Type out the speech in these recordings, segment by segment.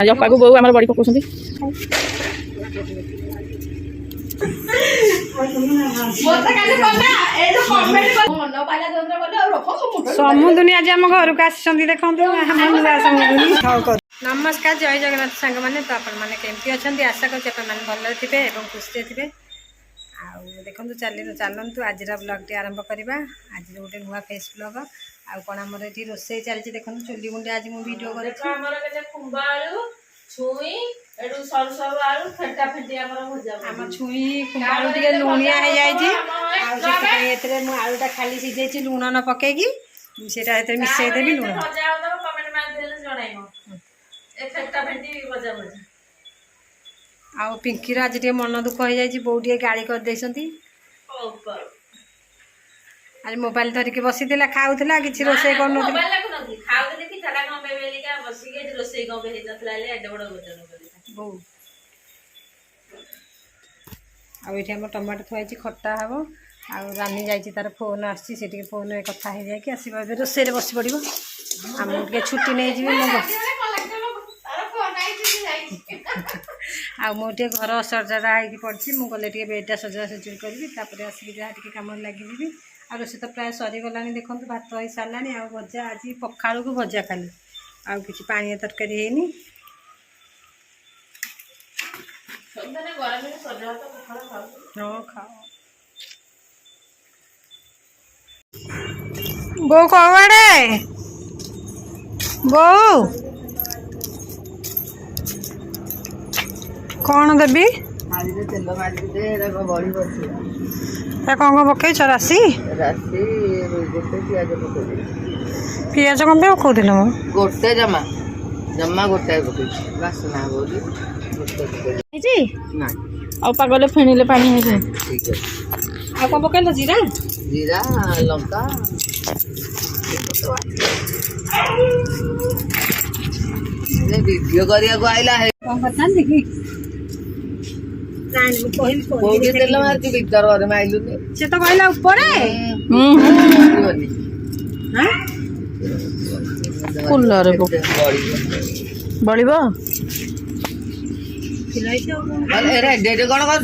अप्पा को बोऊ आम बड़ी पकाउं समुदुनी आज आम घर को आस देखो नमस्कार जय जगन्नाथ सांग मैंने तो आपण मैंने केमती अच्छा आशा कर भल थे खुशी थे देखो चलतु आज ब्लग टी आरंभ करवा आज गोटे नुआ फेस ब्लग आउ कौन आम रोसे चलती देखो चुली गुंडे आज मुझे वीडियो कर छुई कुंबाड़ू टे लुणिया हो जाए आलूटा खाली सीझे लुण न पकईकी से मिसईदेवी लुण आ पिंकीर आज टे मन दुख हो जाए बो टे गाड़ी कर आज मोबाइल धरिकी बसी खाऊला कि रोसे कर आम टमाटो थुआई खट्टा हम आ रानी जाइए तार फोन आसी फोन कथा हो जाए आसवा रोसे बस पड़ो आम टे छुट्टी नहीं जी मुझे घर सजाड़ा हो पड़ी मुझे बेडा सजा सजुड़ करी आसिक जहाँ टी कम लगी आ रोसे तो प्राय सरीगला देखो भात हो सारा आ भजा आज पखाड़ को भजा खाली आउ कि पानी तरकारी है हाँ खाओ बो कौड़े बो कौन देवी कौन पकई राशि पिज कम पकाउल गोटे जमा जमा गोटे पागल फेणिले पानी है आ कौन पकड़ जीरा जीरा लंका वीडियो करिया आइला है कौन करता कि तेल मार्च भीतर घर आइलु से तो कहला ऊपर कूलर बढ़ कौन कर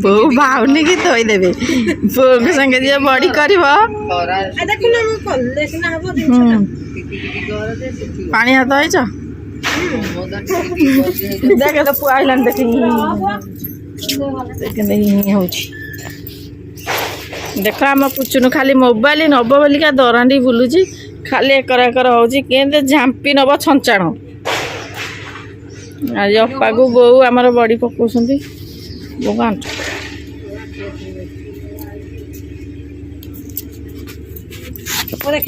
बो भावनी की थोदेवे बो संगे जी बड़ी कर पानी हाथ हो देख तो पुआइल देख देख आम पुचुन खाली मोबाइल नब बोलिका दरांडी बुलूची खाली एकर एकर हो झांपी नब छंचाण आज अप्पा को बोऊ आमर बड़ी पकाउं बो गांठ देख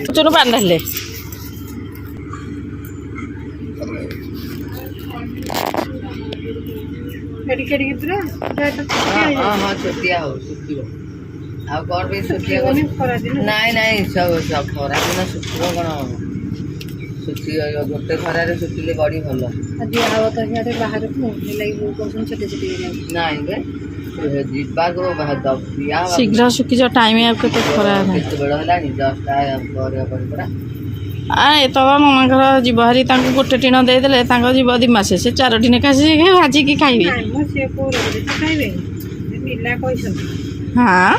पुचुन बांधले छोटिया हो नाई नाई सब खरा दिन शुक्र कौन सुखी गोटे खरारे सुखिले बड़ी भल बाहर नाई शीघ्र सुखी टाइम खरा तो मामा घर जीव हारी गोटे टीण देदेले जीव दिमासे से 4 टी भाजिकी खाइबे हाँ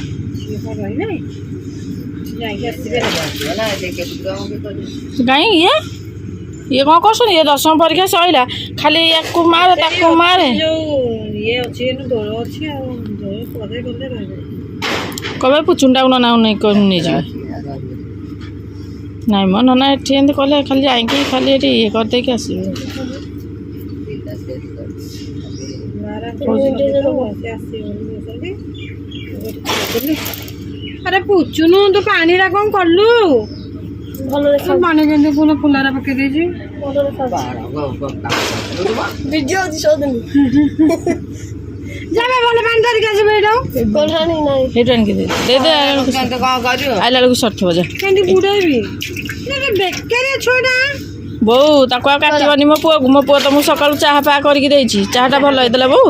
कहीं ये कौन कर ये 10वीं परीक्षा सैला खाली या मारे मारे कब पुचुंडा नना नहीं जाए नाई मो नना एम कले खाली जाइए खाली ये करदे आस अरे पुचुनु तो पानी कौन कलु पानी के फुलारा पकई दे आइला सर्थ बजा बेकार छुआ बो काटनी मो पुआ तो मुझे सका चाह पा करके चाहटा भल होता बो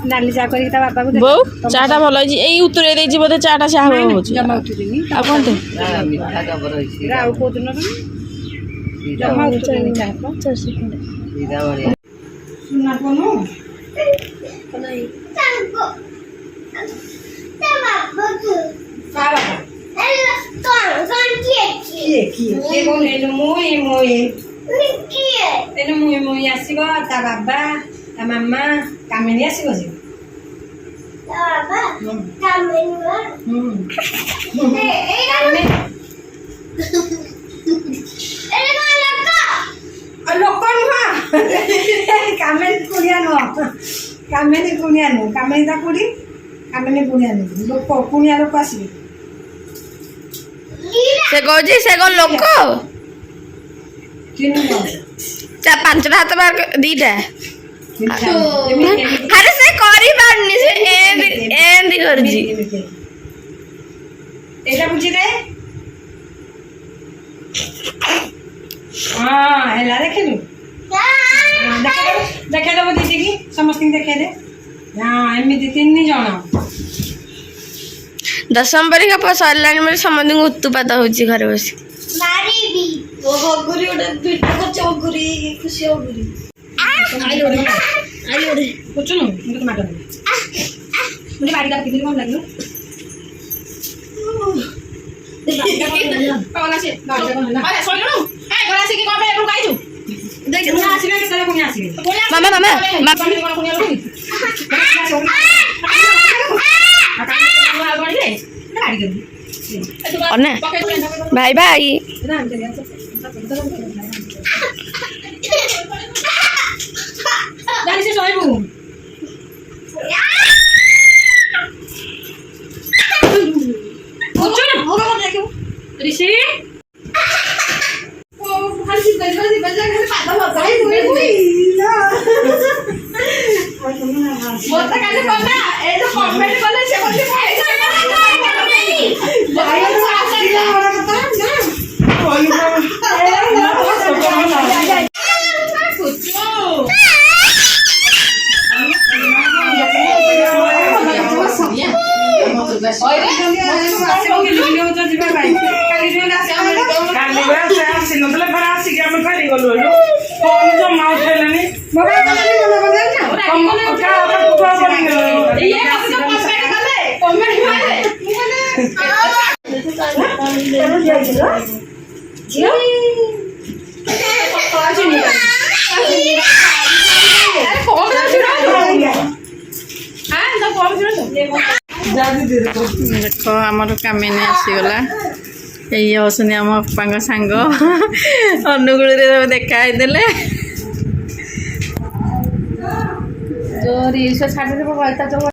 ନାଲି ଚା କରିକି ତା ବାପାକୁ ବୋଉ ଚାଟା ଭଲ ହେଇଛି ଏଇ ଉତ୍ତରେଇ ଦେଇଛି ବୋଧେ ଚାଟା ଚାହା ହଉଛି ଜମା ଉଠିନି ଆଉ କଣ ଟେ ମିଠା ଜବର ହେଇଛି ଆଉ କୋଉ ଦିନ ଜମା ଉଠିନି ଚା ସେଇଟା ବଢିଆ ସୁନା ପନୁ ଆସିବ ତା ବାବା ତା ମାମା କାମିନୀ ଆସିବ ଯେ ଲୋକ ନୁହଁ କାମିନୀ କୁଣିଆ ନୁହଁ କାମିନୀ କୁଣିଆ ନୁହଁ କାମିନୀ ତା କୁଡ଼ି କାମିନୀ କୁଣିଆ ନୁହଁ ଲୋକ କୁଣିଆ ଲୋକ ଆସିବେ ସେ କହୁଛି ସେ କଣ ଲୋକ ତା ପାଞ୍ଚଟା ହାତ ବାହାର ଦିଟା ଆରେ ସେ କରିପାରୁନି ସେ ଏମିତି କରୁଛି ଏଇଟା ବୁଝିଦେ ହଁ ହେଲା ଦେଖିଲୁ ଦେଖେଇଦବ ଦିଦିକି ସମସ୍ତଙ୍କୁ ଦେଖେଇଦେ ହଁ ଏମିତି 3 ଜଣ ଦଶମ ପରୀକ୍ଷା ସରିଲାଣି ବୋଲି ସମସ୍ତଙ୍କୁ ଉତ୍ପାତ ହଉଛି ଘରେ ବସି ବୁଝୁନୁ ମୁଁ ମାଡ଼ ମୁଁ ବାଡ଼ିଟା ପିନ୍ଧିଲି କ'ଣ ଲାଗିବ ମାମା ମାମା ଅନା ଭାଇ ଭାଇ ଜାଣିଛି ଶୋଇବୁ ঋষি ଦେଖ ଆମର କାମିନୀ ଆସିଗଲା ଏଇ ହଉଛନ୍ତି ଆମ ବାପାଙ୍କ ସାଙ୍ଗ ଅନୁଗୁଳରେ ଦେଖା ହେଇଥିଲେ ଯୋଉ ରିଲ୍ସ ଛାଡ଼ିଦେବ ଗଳିତା ଯୋଉ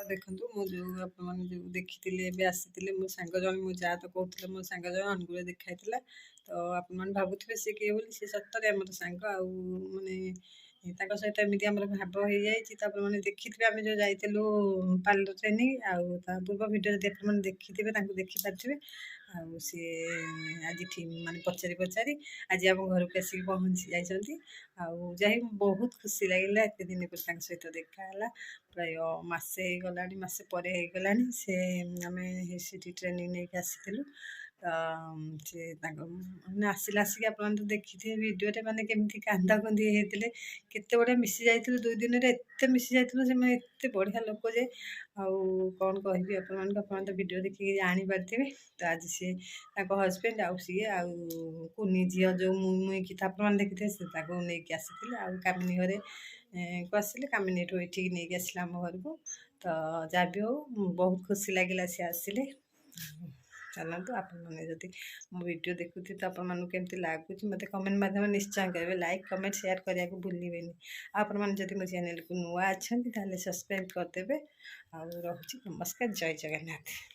ଦେଖନ୍ତୁ ମୁଁ ଯେଉଁ ଆପଣମାନେ ଯେଉଁ ଦେଖିଥିଲେ ଏବେ ଆସିଥିଲେ ମୋ ସାଙ୍ଗ ଜଣେ ମୋ ଯାଆ ତ କହୁଥିଲେ ମୋ ସାଙ୍ଗ ଜଣେ ଅନୁଗୁଳରେ ଦେଖା ହେଇଥିଲା ତ ଆପଣମାନେ ଭାବୁଥିବେ ସେ କିଏ ବୋଲି ସେ ସତରେ ଆମର ସାଙ୍ଗ ଆଉ ମାନେ ତାଙ୍କ ସହିତ ଏମିତି ଆମର ଭାବ ହେଇଯାଇଛି ତ ଆପଣମାନେ ଦେଖିଥିବେ ଆମେ ଯେଉଁ ଯାଇଥିଲୁ ପାର୍ଲର ଟ୍ରେନିଂ ଆଉ ତା ପୂର୍ବ ଭିଡ଼ିଓ ଯଦି ଆପଣମାନେ ଦେଖିଥିବେ ତାଙ୍କୁ ଦେଖିପାରିଥିବେ ଆଉ ସିଏ ଆଜି ମାନେ ପଚାରି ଆଜି ଆମ ଘରକୁ ଆସିକି ପହଞ୍ଚି ଯାଇଛନ୍ତି ଆଉ ଯାଇ ବହୁତ ଖୁସି ଲାଗିଲା ଏତେ ଦିନ ପରେ ତାଙ୍କ ସହିତ ଦେଖା ହେଲା ପ୍ରାୟ ମାସେ ହେଇଗଲାଣି ମାସେ ପରେ ହେଇଗଲାଣି ସେ ଆମେ ସେଠି ଟ୍ରେନିଂ ନେଇକି ଆସିଥିଲୁ ତ ସେ ତାଙ୍କ ମାନେ ଆସିକି ଆପଣମାନେ ତ ଦେଖିଥିବେ ଭିଡ଼ିଓରେ ମାନେ କେମିତି କାନ୍ଦାକୁନ୍ଦି ହେଇଥିଲେ କେତେ ବଢ଼ିଆ ମିଶି ଯାଇଥିଲୁ 2 ଦିନରେ ଏତେ ମିଶି ଯାଇଥିଲୁ ସେମାନେ ଏତେ ବଢ଼ିଆ ଲୋକ ଯେ ଆଉ କ'ଣ କହିବି ଆପଣମାନଙ୍କୁ ଆପଣ ତ ଭିଡ଼ିଓ ଦେଖିକି ଜାଣିପାରିଥିବେ ତ ଆଜି ସିଏ ତାଙ୍କ ହଜବେଣ୍ଡ ଆଉ ସିଏ ଆଉ କୁନି ଝିଅ ଯେଉଁ ମୁଇଁକି ତ ଆପଣମାନେ ଦେଖିଥିବେ ସେ ତାକୁ ନେଇକି ଆସିଥିଲେ ଆଉ କାମିନୀ ଘରେ କୁ ଆସିଲେ କାମିନୀ ଏଠୁ ଏଠିକି ନେଇକି ଆସିଲେ ଆମ ଘରକୁ ତ ଯାହା ବି ହଉ ବହୁତ ଖୁସି ଲାଗିଲା ସିଏ ଆସିଲେ चलतु आपने जदि मो वीडियो देखुथि तो आपमनकु लगुच मत कमेंट माध्यम निश्चय करेंगे लाइक कमेंट शेयर करने को भूलिए आपड़ी मो चैनल को नुआ अच्छा सब्सक्राइब करदे। आ रोची नमस्कार जय जगन्नाथ।